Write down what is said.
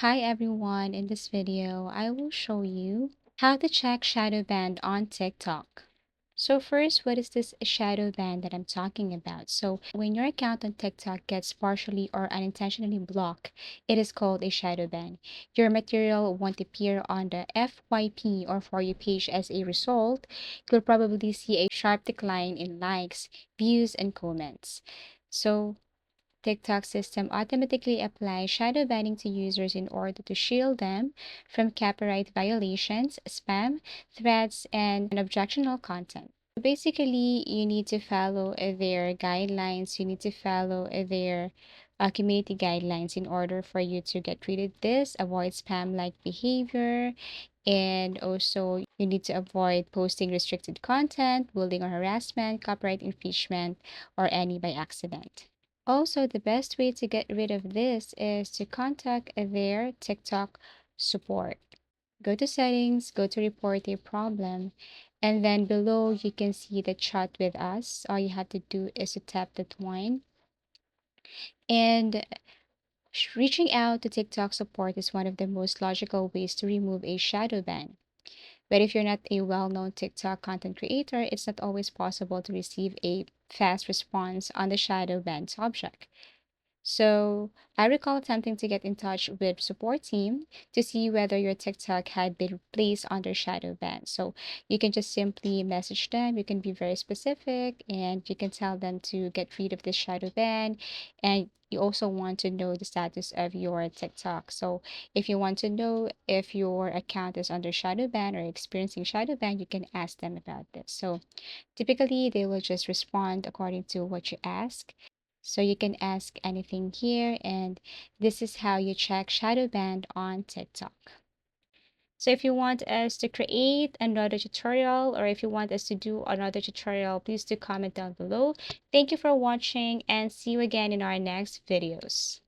Hi everyone, in this video, I will show you how to check shadow band on TikTok. So first, what is this shadow band that I'm talking about? So when your account on TikTok gets partially or unintentionally blocked, it is called a shadow ban. Your material won't appear on the FYP or For You page as a result. You'll probably see a sharp decline in likes, views, and comments. So TikTok system automatically applies shadow banning to users in order to shield them from copyright violations, spam, threats, and objectionable content. Basically, you need to follow their guidelines. You need to follow their community guidelines in order for you to get rid of this, avoid spam-like behavior, and also you need to avoid posting restricted content, bullying or harassment, copyright infringement, or any by accident. Also, the best way to get rid of this is to contact their TikTok support. Go to settings, go to report a problem, and then below you can see the chat with us. All you have to do is to tap that one. And reaching out to TikTok support is one of the most logical ways to remove a shadow ban. But if you're not a well known TikTok content creator, it's not always possible to receive a fast response on the shadow ban subject. So I recall attempting to get in touch with support team to see whether your TikTok had been placed under shadow ban. So you can just simply message them. You can be very specific and you can tell them to get rid of this shadow ban. And you also want to know the status of your TikTok. So if you want to know if your account is under shadow ban or experiencing shadow ban, you can ask them about this. So typically, they will just respond according to what you ask. So you can ask anything here, and this is how you check shadow band on TikTok. So if you want us to create another tutorial or if you want us to do another tutorial, please do comment down below. Thank you for watching and see you again in our next videos.